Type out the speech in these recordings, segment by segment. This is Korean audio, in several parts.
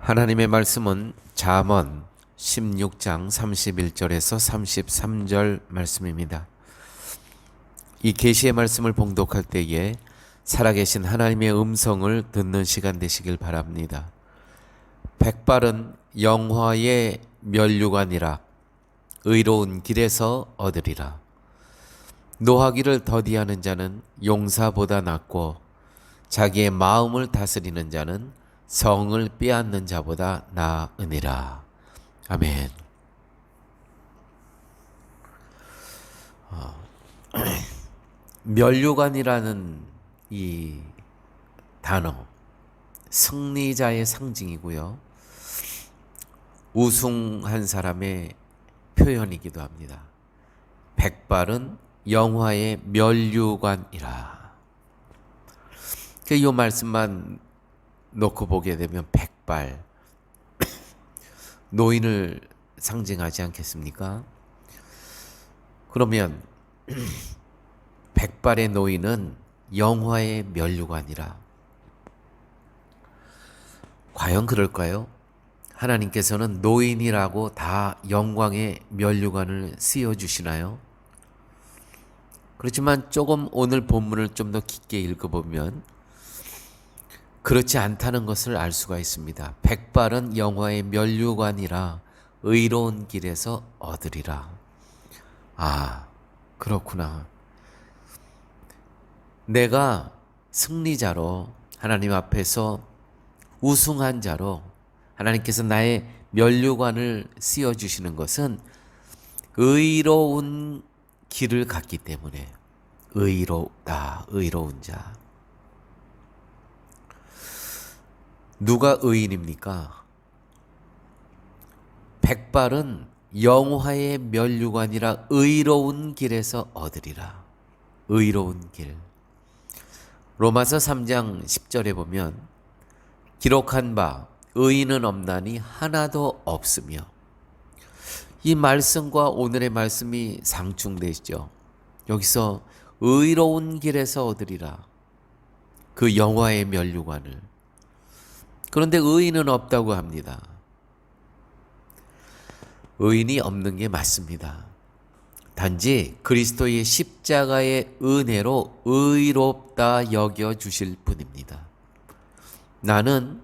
하나님의 말씀은 잠언 16장 31절에서 33절 말씀입니다. 이 계시의 말씀을 봉독할 때에 살아계신 하나님의 음성을 듣는 시간 되시길 바랍니다. 백발은 영화의 면류관이라 의로운 길에서 얻으리라. 노하기를 더디하는 자는 용사보다 낫고 자기의 마음을 다스리는 자는 성을 빼앗는 자보다 나으니라. 아멘. 면류관이라는 이 단어, 승리자의 상징이고요, 우승한 사람의 표현이기도 합니다. 백발은 영화의 면류관이라. 이 말씀만 놓고 보게 되면 백발, 노인을 상징하지 않겠습니까? 그러면 백발의 노인은 영화의 면류관이라. 과연 그럴까요? 하나님께서는 노인이라고 다 영광의 면류관을 씌워주시나요? 그렇지만 조금 오늘 본문을 좀 더 깊게 읽어보면 그렇지 않다는 것을 알 수가 있습니다. 백발은 영화의 면류관이라 의로운 길에서 얻으리라. 아, 그렇구나. 내가 승리자로 하나님 앞에서 우승한 자로 하나님께서 나의 면류관을 씌워주시는 것은 의로운 길을 갔기 때문에 의롭다, 의로운 자. 누가 의인입니까? 백발은 영화의 면류관이라 의로운 길에서 얻으리라. 의로운 길. 로마서 3장 10절에 보면 기록한 바 의인은 없나니 하나도 없으며, 이 말씀과 오늘의 말씀이 상충되시죠. 여기서 의로운 길에서 얻으리라. 그 영화의 면류관을. 그런데 의인은 없다고 합니다. 의인이 없는 게 맞습니다. 단지 그리스도의 십자가의 은혜로 의롭다 여겨주실 뿐입니다. 나는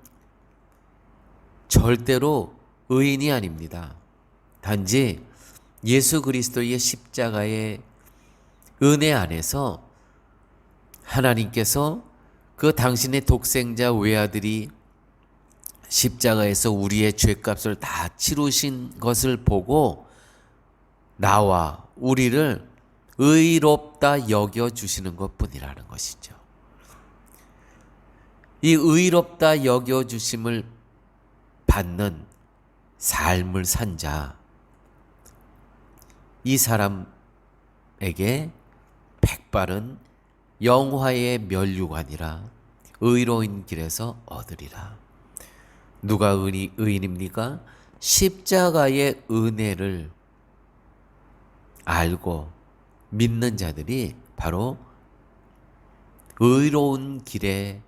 절대로 의인이 아닙니다. 단지 예수 그리스도의 십자가의 은혜 안에서 하나님께서 그 당신의 독생자 외아들이 십자가에서 우리의 죄값을 다 치르신 것을 보고 나와 우리를 의롭다 여겨주시는 것뿐이라는 것이죠. 이 의롭다 여겨주심을 받는 삶을 산 자, 이 사람에게 백발은 영화의 면류관이라 의로운 길에서 얻으리라. 누가 의인입니까? 십자가의 은혜를 알고 믿는 자들이 바로 의로운 길에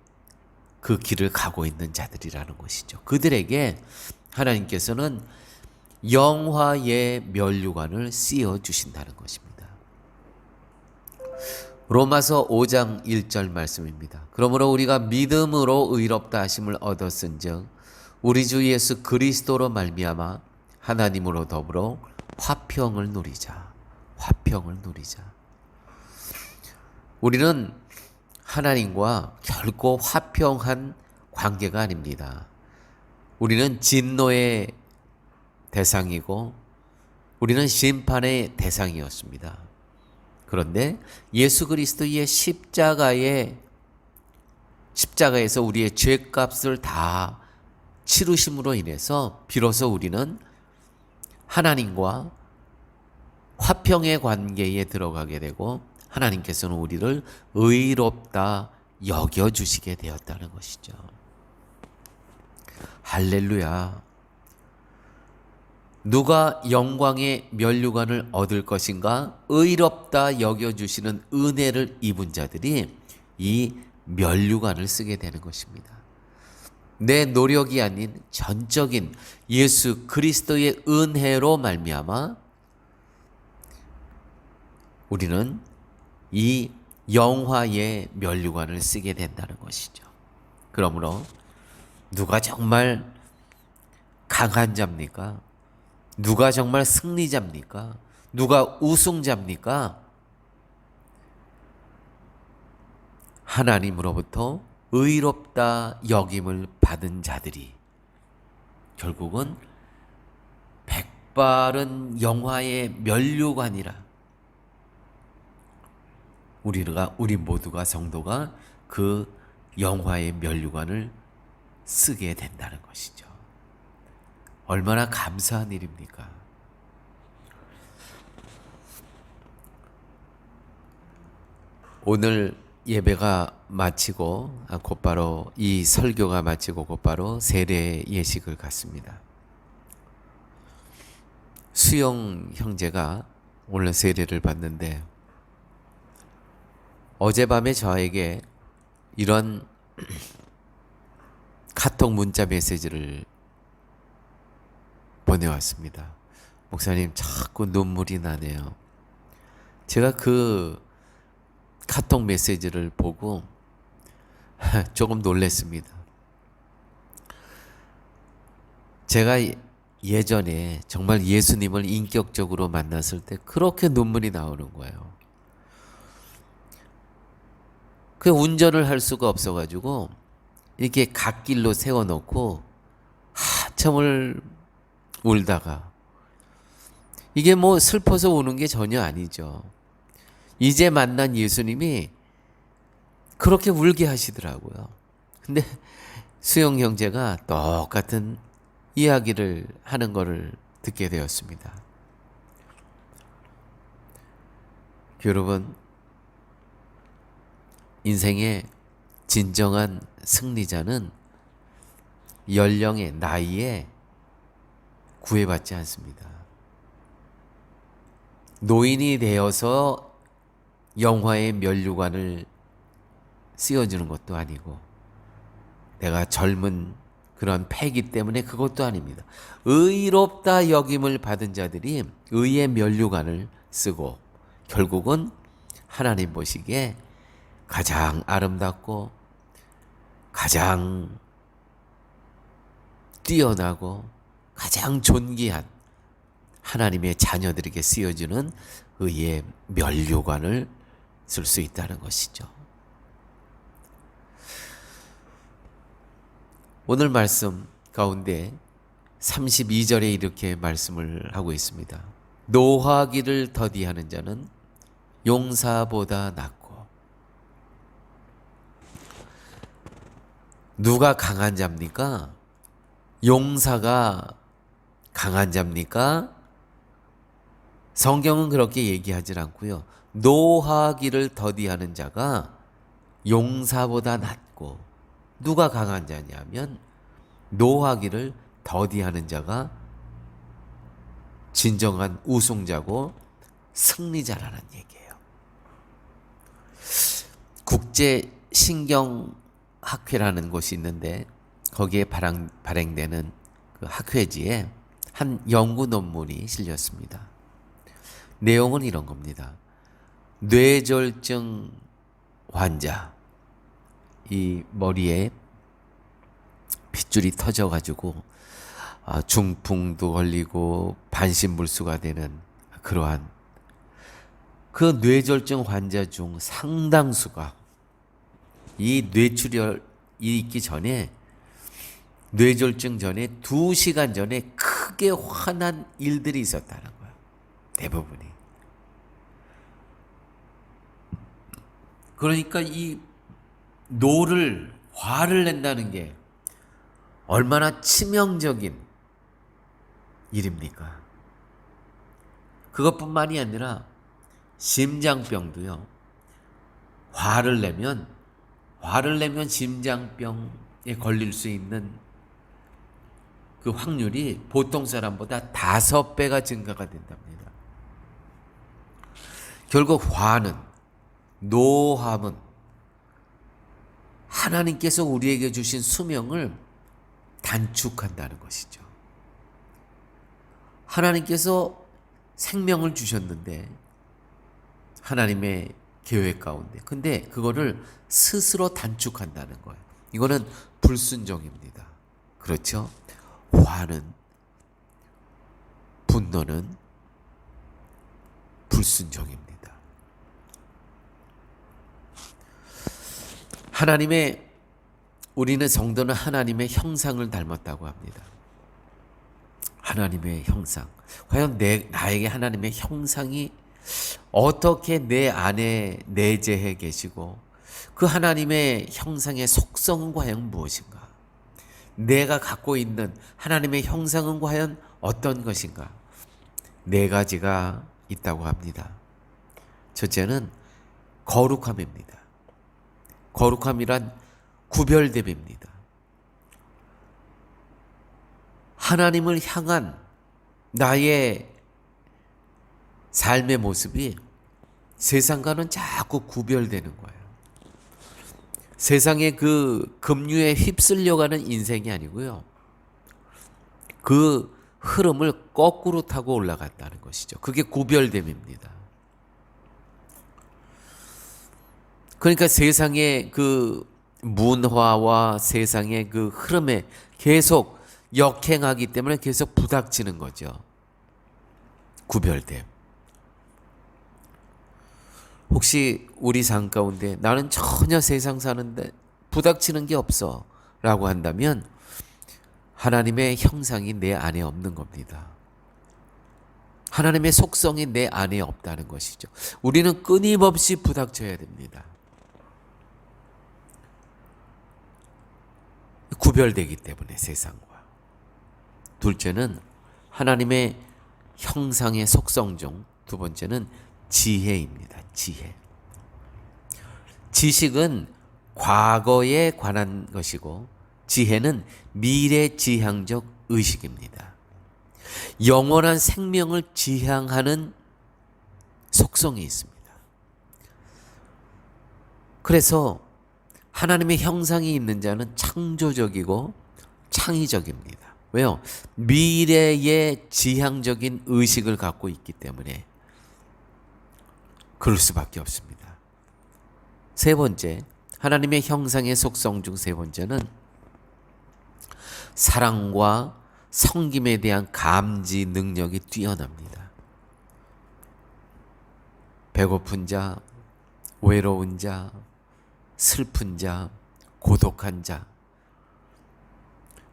그 길을 가고 있는 자들이라는 것이죠. 그들에게 하나님께서는 영화의 면류관을 씌워주신다는 것입니다. 로마서 5장 1절 말씀입니다. 그러므로 우리가 믿음으로 의롭다 하심을 얻었은즉 우리 주 예수 그리스도로 말미암아 하나님으로 더불어 화평을 누리자. 화평을 누리자. 우리는 하나님과 결코 화평한 관계가 아닙니다. 우리는 진노의 대상이고 우리는 심판의 대상이었습니다. 그런데 예수 그리스도의 십자가에서 우리의 죄값을 다 치르심으로 인해서 비로소 우리는 하나님과 화평의 관계에 들어가게 되고 하나님께서는 우리를 의롭다 여겨주시게 되었다는 것이죠. 할렐루야. 누가 영광의 면류관을 얻을 것인가? 의롭다 여겨주시는 은혜를 입은 자들이 이 면류관을 쓰게 되는 것입니다. 내 노력이 아닌 전적인 예수 그리스도의 은혜로 말미암아 우리는 이 영화의 면류관을 쓰게 된다는 것이죠. 그러므로 누가 정말 강한 자입니까? 누가 정말 승리자입니까? 누가 우승자입니까? 하나님으로부터 의롭다 여김을 받은 자들이 결국은 백발은 영화의 면류관이라 우리 모두가 성도가 그 영화의 면류관을 쓰게 된다는 것이죠. 얼마나 감사한 일입니까? 오늘 예배가 마치고 곧바로 이 설교가 마치고 곧바로 세례 예식을 갖습니다. 수영 형제가 오늘 세례를 받는데 어젯밤에 저에게 이런 카톡 문자 메시지를 보내왔습니다. 목사님, 자꾸 눈물이 나네요. 제가 그 카톡 메시지를 보고 조금 놀랐습니다. 제가 예전에 정말 예수님을 인격적으로 만났을 때 그렇게 눈물이 나오는 거예요. 그 운전을 할 수가 없어가지고 이렇게 갓길로 세워놓고 한참을 울다가 이게 뭐 슬퍼서 우는 게 전혀 아니죠. 이제 만난 예수님이 그렇게 울게 하시더라고요. 근데 수영 형제가 똑같은 이야기를 하는 것을 듣게 되었습니다. 여러분, 인생의 진정한 승리자는 연령의 나이에 구애받지 않습니다. 노인이 되어서 영화의 면류관을 씌워주는 것도 아니고 내가 젊은 그런 패기 때문에 그것도 아닙니다. 의롭다 여김을 받은 자들이 의의 면류관을 쓰고 결국은 하나님 보시기에 가장 아름답고 가장 뛰어나고 가장 존귀한 하나님의 자녀들에게 쓰여주는 의의 면류관을 쓸 수 있다는 것이죠. 오늘 말씀 가운데 32절에 이렇게 말씀을 하고 있습니다. 노하기를 더디하는 자는 용사보다 낫고. 누가 강한 자입니까? 용사가 강한 자입니까? 성경은 그렇게 얘기하지 않고요. 노하기를 더디하는 자가 용사보다 낫고, 누가 강한 자냐면 노하기를 더디하는 자가 진정한 우승자고 승리자라는 얘기예요. 국제신경학회라는 곳이 있는데 거기에 발행되는 그 학회지에 한 연구 논문이 실렸습니다. 내용은 이런 겁니다. 뇌졸중 환자, 이 머리에 핏줄이 터져가지고 중풍도 걸리고 반신불수가 되는 그러한 그 뇌졸중 환자 중 상당수가 이 뇌출혈이 있기 전에, 뇌졸중 전에 2시간 전에 크게 화난 일들이 있었다는 거예요. 대부분이. 그러니까 이 화를 낸다는 게 얼마나 치명적인 일입니까? 그것뿐만이 아니라 심장병도요. 화를 내면 심장병에 걸릴 수 있는 그 확률이 보통 사람보다 5배가 증가가 된답니다. 결국 노함은 하나님께서 우리에게 주신 수명을 단축한다는 것이죠. 하나님께서 생명을 주셨는데 하나님의 계획 가운데, 근데 그거를 스스로 단축한다는 거예요. 이거는 불순종입니다. 그렇죠? 화는, 분노는 불순종입니다. 우리는 성도는 하나님의 형상을 닮았다고 합니다. 하나님의 형상. 과연 나에게 하나님의 형상이 어떻게 내 안에 내재해 계시고 그 하나님의 형상의 속성은 과연 무엇인가? 내가 갖고 있는 하나님의 형상은 과연 어떤 것인가? 네 가지가 있다고 합니다. 첫째는 거룩함입니다. 거룩함이란 구별됨입니다. 하나님을 향한 나의 삶의 모습이 세상과는 자꾸 구별되는 거예요. 세상의 그 급류에 휩쓸려가는 인생이 아니고요. 그 흐름을 거꾸로 타고 올라갔다는 것이죠. 그게 구별됨입니다. 그러니까 세상의 그 문화와 세상의 그 흐름에 계속 역행하기 때문에 계속 부닥치는 거죠. 구별됨. 혹시 우리 삶 가운데 나는 전혀 세상 사는데 부닥치는 게 없어 라고 한다면 하나님의 형상이 내 안에 없는 겁니다. 하나님의 속성이 내 안에 없다는 것이죠. 우리는 끊임없이 부닥쳐야 됩니다. 구별되기 때문에 세상과. 둘째는 하나님의 형상의 속성 중 두 번째는 지혜입니다. 지혜. 지식은 과거에 관한 것이고 지혜는 미래지향적 의식입니다. 영원한 생명을 지향하는 속성이 있습니다. 그래서 하나님의 형상이 있는 자는 창조적이고 창의적입니다. 왜요? 미래의 지향적인 의식을 갖고 있기 때문에 그럴 수밖에 없습니다. 세 번째, 하나님의 형상의 속성 중 세 번째는 사랑과 섬김에 대한 감지 능력이 뛰어납니다. 배고픈 자, 외로운 자, 슬픈 자, 고독한 자,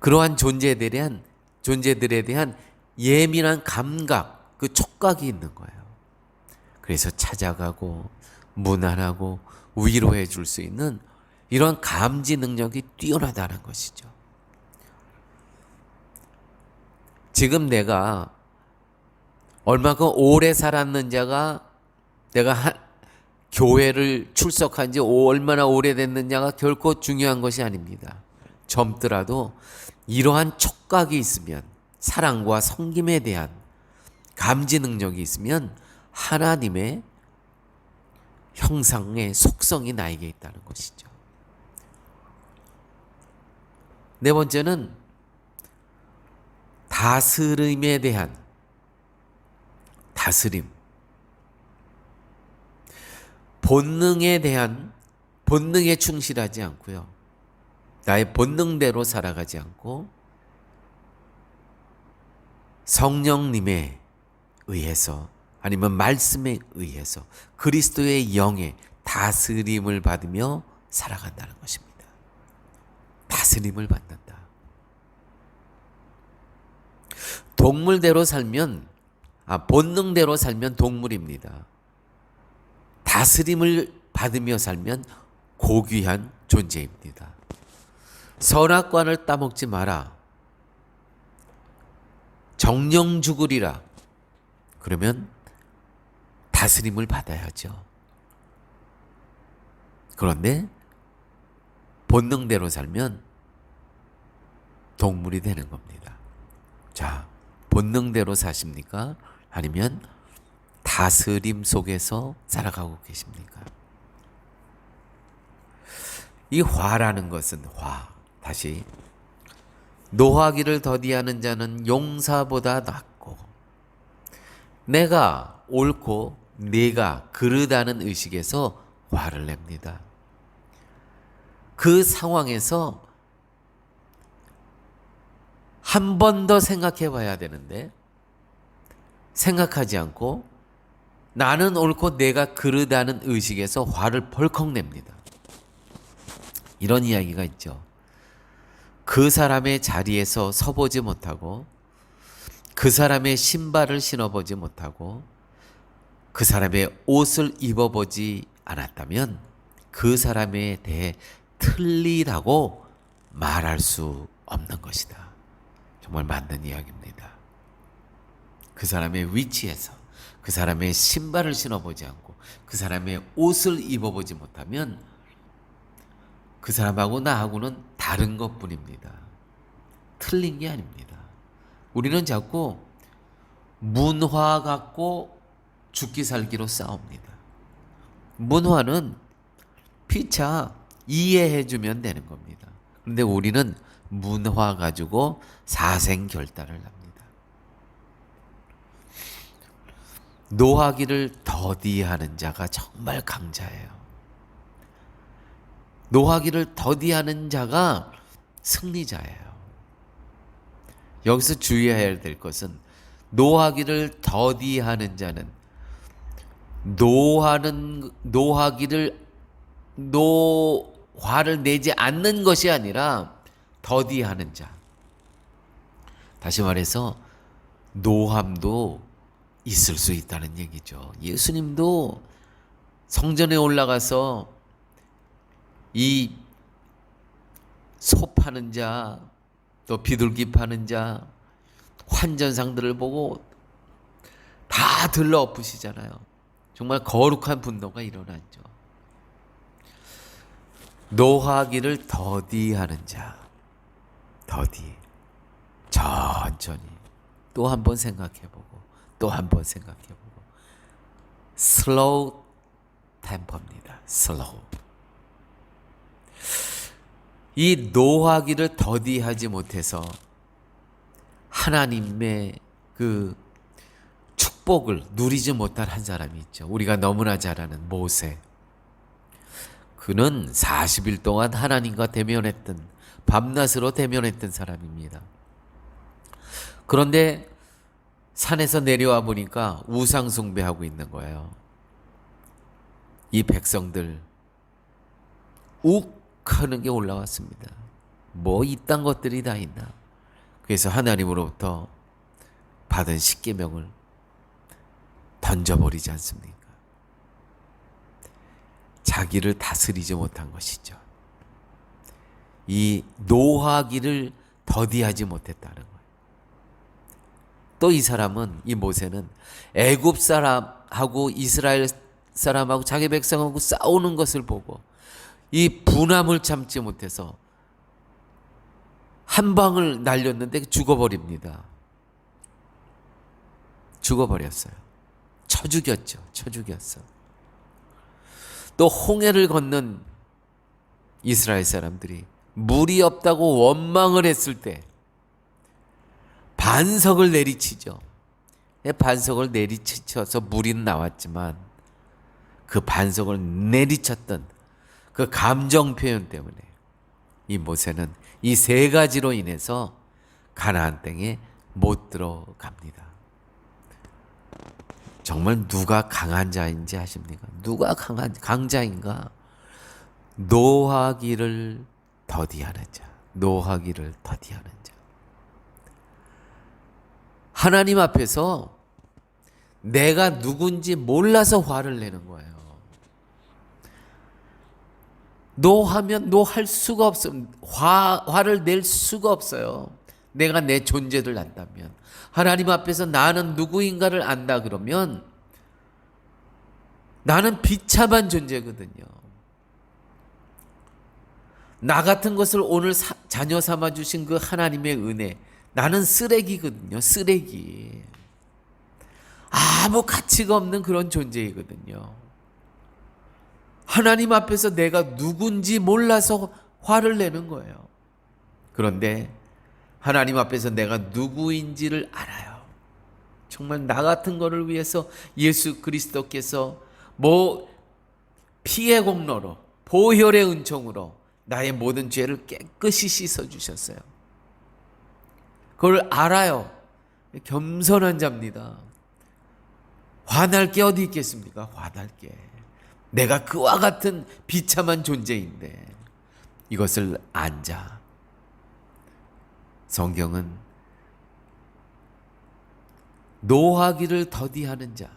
그러한 존재들에 대한 예민한 감각, 그 촉각이 있는 거예요. 그래서 찾아가고 무난하고 위로해 줄 수 있는 이런 감지 능력이 뛰어나다는 것이죠. 지금 내가 얼마큼 오래 살았는 자가 내가 교회를 출석한 지 얼마나 오래됐느냐가 결코 중요한 것이 아닙니다. 젊더라도 이러한 촉각이 있으면, 사랑과 섬김에 대한 감지 능력이 있으면 하나님의 형상의 속성이 나에게 있다는 것이죠. 네 번째는 다스림에 대한 다스림. 본능에 충실하지 않고요. 나의 본능대로 살아가지 않고 성령님에 의해서 아니면 말씀에 의해서 그리스도의 영의 다스림을 받으며 살아간다는 것입니다. 다스림을 받는다. 본능대로 살면 동물입니다. 다스림을 받으며 살면 고귀한 존재입니다. 선악과를 따먹지 마라. 정령 죽으리라. 그러면 다스림을 받아야죠. 그런데 본능대로 살면 동물이 되는 겁니다. 자, 본능대로 사십니까? 아니면 다스림 속에서 살아가고 계십니까? 이 화라는 것은 다시 노하기를 더디하는 자는 용사보다 낫고, 내가 옳고 네가 그르다는 의식에서 화를 냅니다. 그 상황에서 한 번 더 생각해 봐야 되는데 생각하지 않고 나는 옳고 내가 그르다는 의식에서 화를 벌컥 냅니다. 이런 이야기가 있죠. 그 사람의 자리에서 서보지 못하고 그 사람의 신발을 신어보지 못하고 그 사람의 옷을 입어보지 않았다면 그 사람에 대해 틀리다고 말할 수 없는 것이다. 정말 맞는 이야기입니다. 그 사람의 위치에서 그 사람의 신발을 신어보지 않고 그 사람의 옷을 입어보지 못하면 그 사람하고 나하고는 다른 것뿐입니다. 틀린 게 아닙니다. 우리는 자꾸 문화 갖고 죽기 살기로 싸웁니다. 문화는 피차 이해해주면 되는 겁니다. 그런데 우리는 문화 가지고 사생결단을 합니다. 노하기를 더디하는 자가 정말 강자예요. 노하기를 더디하는 자가 승리자예요. 여기서 주의해야 될 것은 노하기를 더디하는 자는 화를 내지 않는 것이 아니라 더디하는 자. 다시 말해서 노함도 있을 수 있다는 얘기죠. 예수님도 성전에 올라가서 이 소 파는 자, 또 비둘기 파는 자, 환전상들을 보고 다 들러엎으시잖아요. 정말 거룩한 분노가 일어났죠. 노하기를 더디하는 자, 더디, 천천히 또 한 번 생각해보고 또 한 번 생각해보고 슬로우 템포입니다. 슬로우. 이 노하기를 더디하지 못해서 하나님의 그 축복을 누리지 못한 한 사람이 있죠. 우리가 너무나 잘 아는 모세. 그는 40일 동안 하나님과 대면했던, 밤낮으로 대면했던 사람입니다. 그런데 산에서 내려와 보니까 우상 숭배하고 있는 거예요. 이 백성들 욱 하는 게 올라왔습니다. 뭐 이딴 것들이 다 있나. 그래서 하나님으로부터 받은 십계명을 던져버리지 않습니까? 자기를 다스리지 못한 것이죠. 이 노하기를 더디하지 못했다는 거예요. 또 이 사람은, 이 모세는 애굽 사람하고 이스라엘 사람하고 자기 백성하고 싸우는 것을 보고 이 분함을 참지 못해서 한 방을 날렸는데 죽어버립니다. 죽어버렸어요. 쳐 죽였죠. 쳐 죽였어. 또 홍해를 건넌 이스라엘 사람들이 물이 없다고 원망을 했을 때 반석을 내리치죠. 반석을 내리쳐서 물이 나왔지만 그 반석을 내리쳤던 그 감정 표현 때문에 이 모세는 이 세 가지로 인해서 가나안 땅에 못 들어갑니다. 정말 누가 강한 자인지 아십니까? 누가 강자인가? 노하기를 더디하는 자. 노하기를 더디하는 자. 하나님 앞에서 내가 누군지 몰라서 화를 내는 거예요. 노하면 노할 수가 없어요. 화를 낼 수가 없어요. 내가 내 존재를 안다면. 하나님 앞에서 나는 누구인가를 안다 그러면 나는 비참한 존재거든요. 나 같은 것을 오늘 자녀 삼아주신 그 하나님의 은혜, 나는 쓰레기거든요. 쓰레기. 아무 가치가 없는 그런 존재이거든요. 하나님 앞에서 내가 누군지 몰라서 화를 내는 거예요. 그런데 하나님 앞에서 내가 누구인지를 알아요. 정말 나 같은 거를 위해서 예수 그리스도께서 피의 공로로 보혈의 은총으로 나의 모든 죄를 깨끗이 씻어주셨어요. 그걸 알아요. 겸손한 자입니다. 화날 게 어디 있겠습니까? 화날 게. 내가 그와 같은 비참한 존재인데 이것을 안 자. 성경은 노하기를 더디하는 자.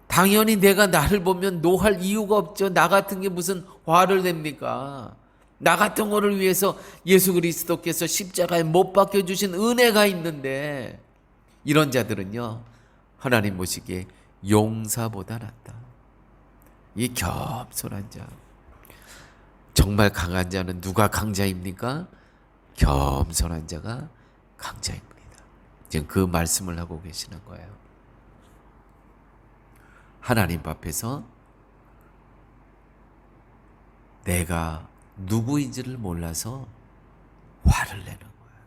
당연히 내가 나를 보면 노할 이유가 없죠. 나 같은 게 무슨 화를 냅니까? 나 같은 거를 위해서 예수 그리스도께서 십자가에 못 박혀 주신 은혜가 있는데 이런 자들은요, 하나님 보시기에 용사보다 낫다. 이 겸손한 자. 정말 강한 자는 누가 강자입니까? 겸손한 자가 강자입니다. 지금 그 말씀을 하고 계시는 거예요. 하나님 앞에서 내가 누구인지를 몰라서 화를 내는 거예요.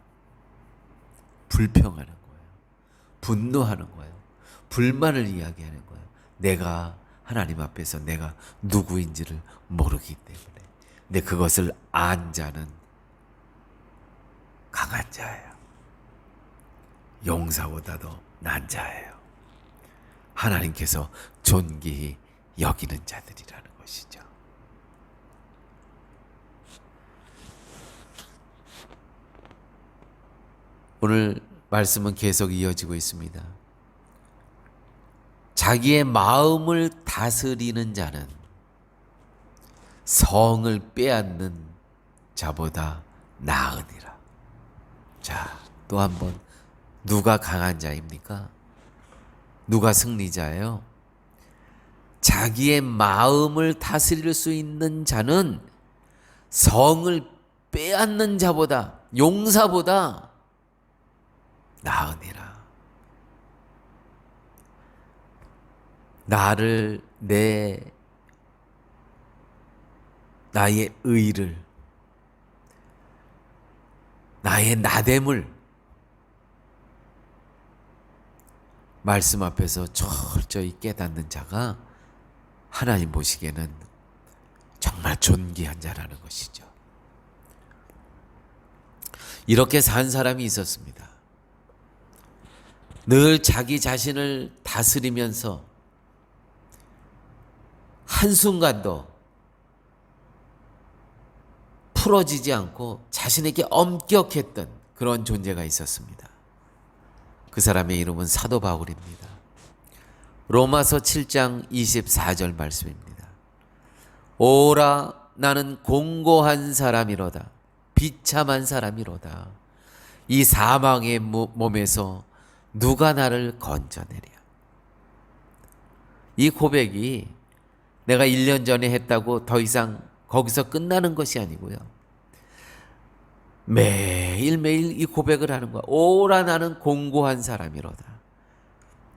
불평하는 거예요. 분노하는 거예요. 불만을 이야기하는 거예요. 내가 하나님 앞에서 내가 누구인지를 모르기 때문에. 근데 그것을 안 자는 강한 자예요. 용사보다도 난 자예요. 하나님께서 존귀히 여기는 자들이라는 것이죠. 오늘 말씀은 계속 이어지고 있습니다. 자기의 마음을 다스리는 자는 성을 빼앗는 자보다 나으니라. 자, 또 한번 누가 강한 자입니까? 누가 승리자예요? 자기의 마음을 다스릴 수 있는 자는 성을 빼앗는 자보다, 용사보다 나으니라. 나의 의를, 나의 나됨을 말씀 앞에서 철저히 깨닫는 자가 하나님 보시기에는 정말 존귀한 자라는 것이죠. 이렇게 산 사람이 있었습니다. 늘 자기 자신을 다스리면서 한순간도 풀어지지 않고 자신에게 엄격했던 그런 존재가 있었습니다. 그 사람의 이름은 사도 바울입니다. 로마서 7장 24절 말씀입니다. 오라 나는 공고한 사람이로다. 비참한 사람이로다. 이 사망의 몸에서 누가 나를 건져내랴. 이 고백이 내가 1년 전에 했다고 더 이상 거기서 끝나는 것이 아니고요. 매일매일 이 고백을 하는 거야. 오라 나는 공고한 사람이로다.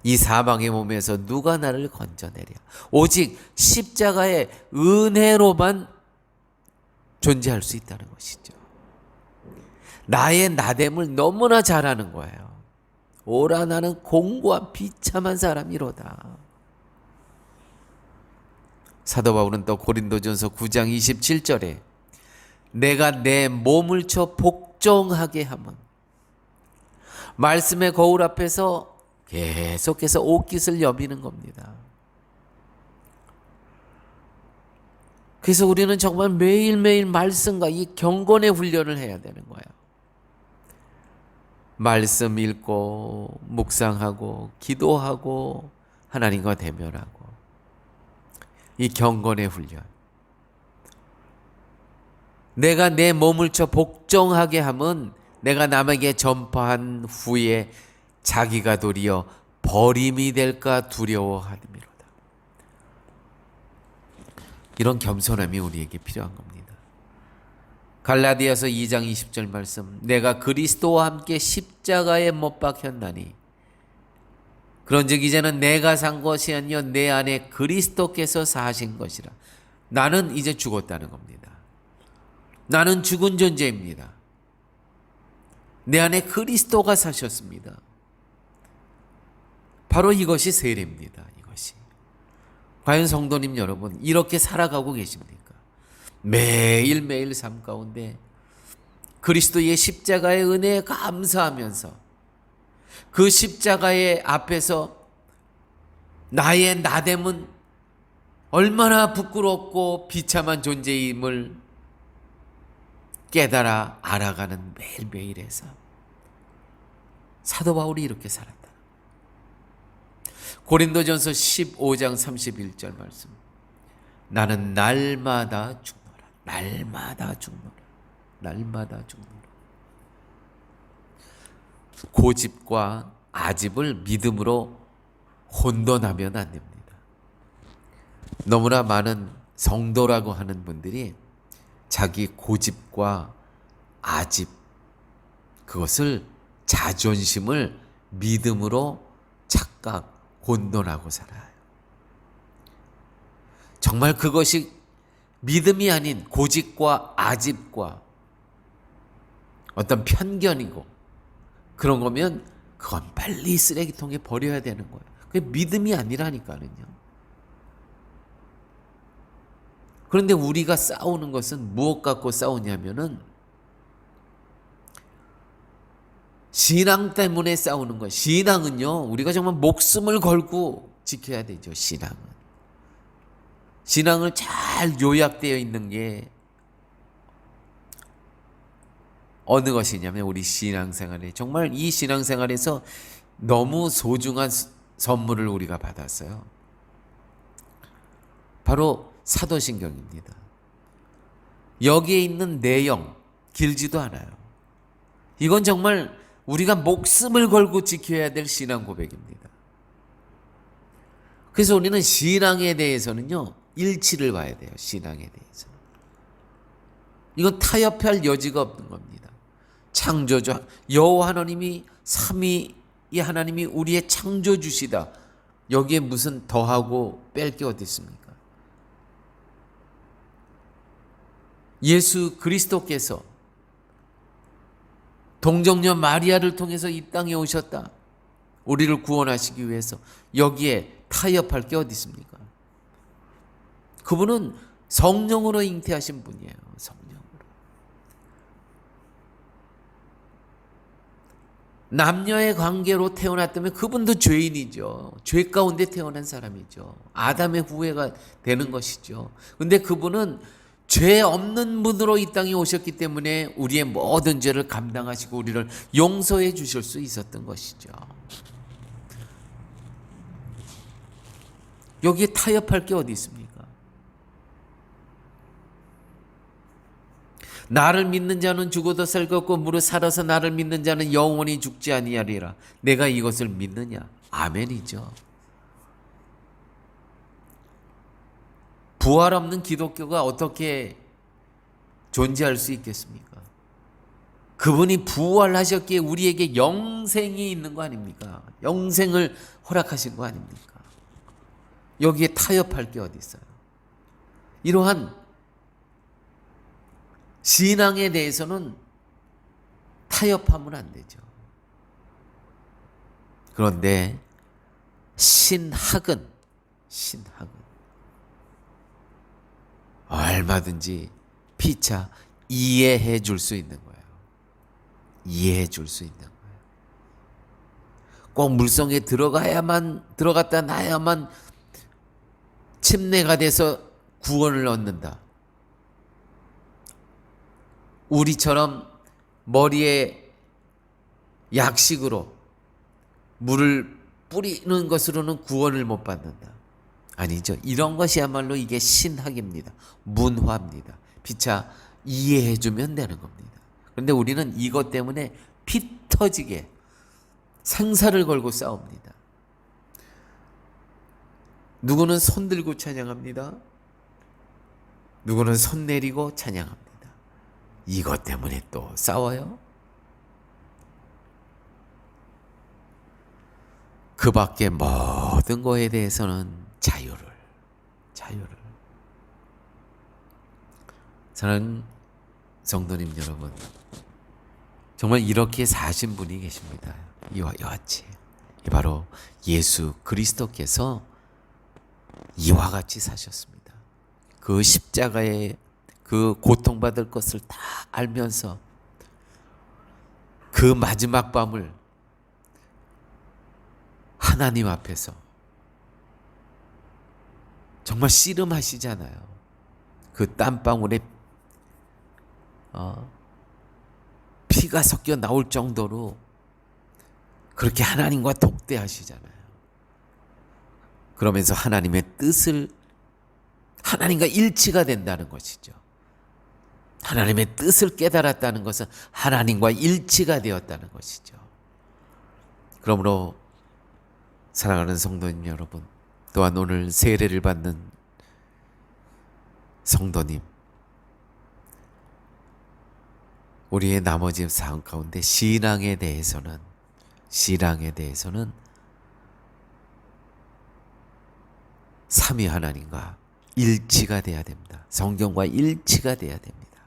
이 사망의 몸에서 누가 나를 건져내랴. 오직 십자가의 은혜로만 존재할 수 있다는 것이죠. 나의 나됨을 너무나 잘하는 거예요. 오라 나는 공고한 비참한 사람이로다. 사도 바울은 또 고린도전서 9장 27절에 내가 내 몸을 쳐 복종하게 하면, 말씀의 거울 앞에서 계속해서 옷깃을 여미는 겁니다. 그래서 우리는 정말 매일매일 말씀과 이 경건의 훈련을 해야 되는 거예요. 말씀 읽고 묵상하고 기도하고 하나님과 대면하고, 이 경건의 훈련. 내가 내 몸을 쳐 복종하게 하면 내가 남에게 전파한 후에 자기가 도리어 버림이 될까 두려워하미로다. 이런 겸손함이 우리에게 필요한 겁니다. 갈라디아서 2장 20절 말씀, 내가 그리스도와 함께 십자가에 못 박혔나니 그런즉 이제는 내가 산 것이 아니요 내 안에 그리스도께서 사신 것이라. 나는 이제 죽었다는 겁니다. 나는 죽은 존재입니다. 내 안에 그리스도가 사셨습니다. 바로 이것이 세례입니다. 이것이. 과연 성도님 여러분, 이렇게 살아가고 계십니까? 매일매일 삶 가운데 그리스도의 십자가의 은혜에 감사하면서 그 십자가의 앞에서 나의 나됨은 얼마나 부끄럽고 비참한 존재임을 깨달아 알아가는 매일매일의 삶. 사도 바울이 이렇게 살았다. 고린도전서 15장 31절 말씀. 나는 날마다 죽노라. 날마다 죽노라. 날마다 죽노라. 고집과 아집을 믿음으로 혼돈하면 안 됩니다. 너무나 많은 성도라고 하는 분들이 자기 고집과 아집, 그것을 자존심을 믿음으로 착각, 혼돈하고 살아요. 정말 그것이 믿음이 아닌 고집과 아집과 어떤 편견이고 그런 거면 그건 빨리 쓰레기통에 버려야 되는 거예요. 그게 믿음이 아니라니까는요. 그런데 우리가 싸우는 것은 무엇 갖고 싸우냐면은 신앙 때문에 싸우는 거예요. 신앙은요, 우리가 정말 목숨을 걸고 지켜야 되죠. 신앙을 잘 요약되어 있는 게 어느 것이냐면 우리 신앙생활에, 정말 이 신앙생활에서 너무 소중한 선물을 우리가 받았어요. 바로 사도신경입니다. 여기에 있는 내용 길지도 않아요. 이건 정말 우리가 목숨을 걸고 지켜야 될 신앙 고백입니다. 그래서 우리는 신앙에 대해서는요, 일치를 봐야 돼요. 신앙에 대해서. 이건 타협할 여지가 없는 겁니다. 창조주 여호와 하나님이 삼위의 하나님이 우리의 창조주시다. 여기에 무슨 더하고 뺄 게 어디 있습니까? 예수 그리스도께서 동정녀 마리아를 통해서 이 땅에 오셨다. 우리를 구원하시기 위해서. 여기에 타협할 게 어디 있습니까? 그분은 성령으로 잉태하신 분이에요. 성령으로. 남녀의 관계로 태어났다면 그분도 죄인이죠. 죄 가운데 태어난 사람이죠. 아담의 후예가 되는 것이죠. 그런데 그분은 죄 없는 분으로 이 땅에 오셨기 때문에 우리의 모든 죄를 감당하시고 우리를 용서해 주실 수 있었던 것이죠. 여기에 타협할 게 어디 있습니까? 나를 믿는 자는 죽어도 살 것고 무릇 살아서 나를 믿는 자는 영원히 죽지 아니하리라. 내가 이것을 믿느냐? 아멘이죠. 부활 없는 기독교가 어떻게 존재할 수 있겠습니까? 그분이 부활하셨기에 우리에게 영생이 있는 거 아닙니까? 영생을 허락하신 거 아닙니까? 여기에 타협할 게 어디 있어요? 이러한 신앙에 대해서는 타협하면 안 되죠. 그런데 신학은 얼마든지 피차 이해해 줄 수 있는 거예요. 이해해 줄 수 있는 거예요. 꼭 물성에 들어갔다 나야만 침례가 돼서 구원을 얻는다. 우리처럼 머리에 약식으로 물을 뿌리는 것으로는 구원을 못 받는다. 아니죠. 이런 것이야말로 이게 신학입니다. 문화입니다. 피차 이해해주면 되는 겁니다. 그런데 우리는 이것 때문에 피 터지게 생사를 걸고 싸웁니다. 누구는 손 들고 찬양합니다. 누구는 손 내리고 찬양합니다. 이것 때문에 또 싸워요? 그 밖에 모든 거에 대해서는 자유를. 사랑하는 성도님 여러분, 정말 이렇게 사신 분이 계십니다. 이와 같이. 바로 예수 그리스도께서 이와 같이 사셨습니다. 그 십자가에 그 고통받을 것을 다 알면서 그 마지막 밤을 하나님 앞에서 정말 씨름하시잖아요. 그 땀방울에 피가 섞여 나올 정도로 그렇게 하나님과 독대하시잖아요. 그러면서 하나님의 뜻을 하나님과 일치가 된다는 것이죠. 하나님의 뜻을 깨달았다는 것은 하나님과 일치가 되었다는 것이죠. 그러므로 사랑하는 성도님 여러분, 또한 오늘 세례를 받는 성도님, 우리의 나머지 삶 가운데 신앙에 대해서는 삼위 하나님과 일치가 돼야 됩니다. 성경과 일치가 돼야 됩니다.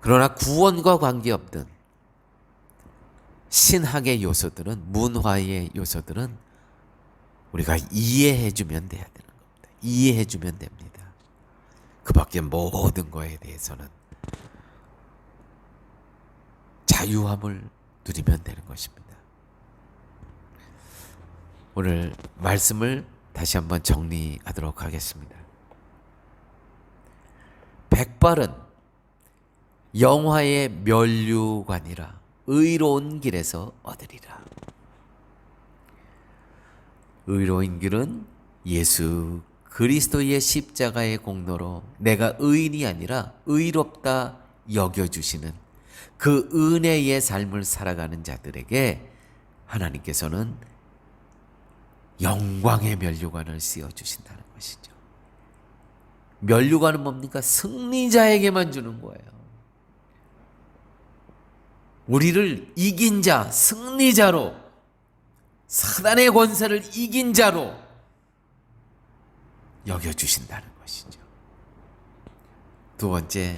그러나 구원과 관계없든 신학의 요소들은, 문화의 요소들은 우리가 이해해주면 돼야 되는 겁니다. 이해해주면 됩니다. 그 밖에 모든 거에 대해서는 자유함을 누리면 되는 것입니다. 오늘 말씀을 다시 한번 정리하도록 하겠습니다. 백발은 영화의 면류관이라 의로운 길에서 얻으리라. 의로운 길은 예수 그리스도의 십자가의 공로로 내가 의인이 아니라 의롭다 여겨주시는 그 은혜의 삶을 살아가는 자들에게 하나님께서는 영광의 면류관을 씌워주신다는 것이죠. 면류관은 뭡니까? 승리자에게만 주는 거예요. 우리를 이긴 자, 승리자로, 사단의 권세를 이긴 자로 여겨주신다는 것이죠. 두 번째,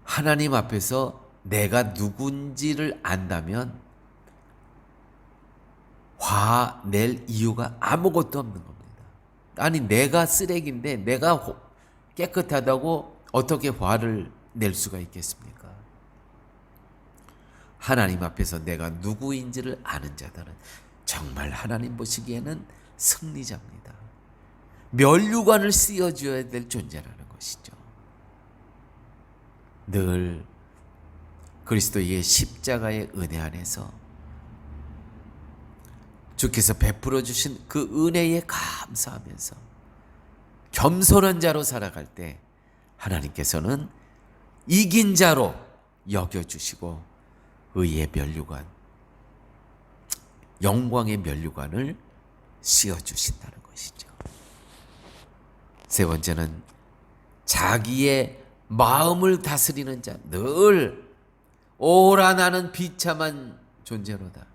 하나님 앞에서 내가 누군지를 안다면 화낼 이유가 아무것도 없는 겁니다. 아니, 내가 쓰레기인데 내가 깨끗하다고 어떻게 화를 낼 수가 있겠습니까? 하나님 앞에서 내가 누구인지를 아는 자들은 정말 하나님 보시기에는 승리자입니다. 면류관을 씌워줘야 될 존재라는 것이죠. 늘 그리스도의 십자가의 은혜 안에서 주께서 베풀어 주신 그 은혜에 감사하면서 겸손한 자로 살아갈 때 하나님께서는 이긴 자로 여겨주시고 의의 면류관, 영광의 면류관을 씌워주신다는 것이죠. 세 번째는 자기의 마음을 다스리는 자, 늘 오라 나는 비참한 존재로다.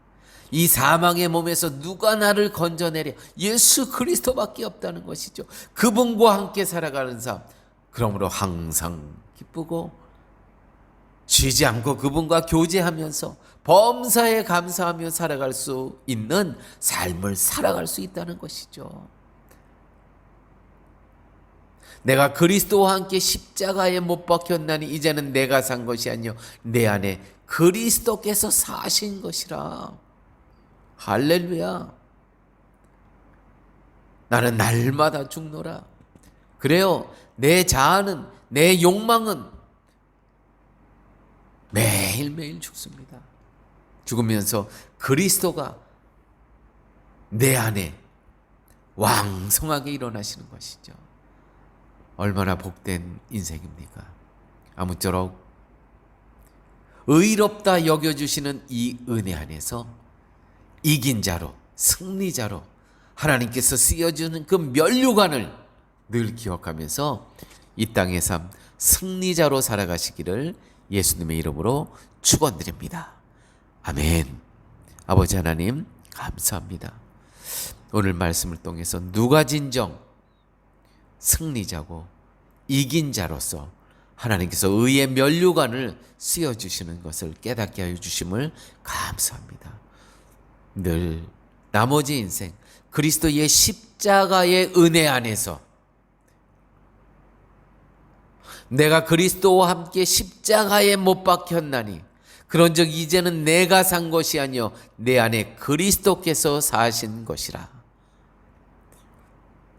이 사망의 몸에서 누가 나를 건져내랴. 예수 그리스도밖에 없다는 것이죠. 그분과 함께 살아가는 삶, 그러므로 항상 기쁘고 쉬지 않고 그분과 교제하면서 범사에 감사하며 살아갈 수 있는 삶을 살아갈 수 있다는 것이죠. 내가 그리스도와 함께 십자가에 못 박혔나니 이제는 내가 산 것이 아니요 내 안에 그리스도께서 사신 것이라. 할렐루야. 나는 날마다 죽노라. 그래요. 내 자아는, 내 욕망은 매일매일 죽습니다. 죽으면서 그리스도가 내 안에 왕성하게 일어나시는 것이죠. 얼마나 복된 인생입니까? 아무쪼록 의롭다 여겨주시는 이 은혜 안에서 이긴 자로, 승리자로 하나님께서 씌워주는 그 면류관을 늘 기억하면서 이 땅의 삶 승리자로 살아가시기를 예수님의 이름으로 축원드립니다. 아멘. 아버지 하나님 감사합니다. 오늘 말씀을 통해서 누가 진정 승리자고 이긴 자로서 하나님께서 의의 면류관을 씌워주시는 것을 깨닫게 하여 주심을 감사합니다. 늘 나머지 인생 그리스도의 십자가의 은혜 안에서 내가 그리스도와 함께 십자가에 못 박혔나니 그런즉 이제는 내가 산 것이 아니요 내 안에 그리스도께서 사신 것이라.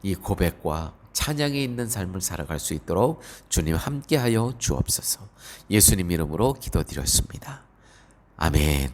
이 고백과 찬양이 있는 삶을 살아갈 수 있도록 주님 함께하여 주옵소서. 예수님 이름으로 기도드렸습니다. 아멘.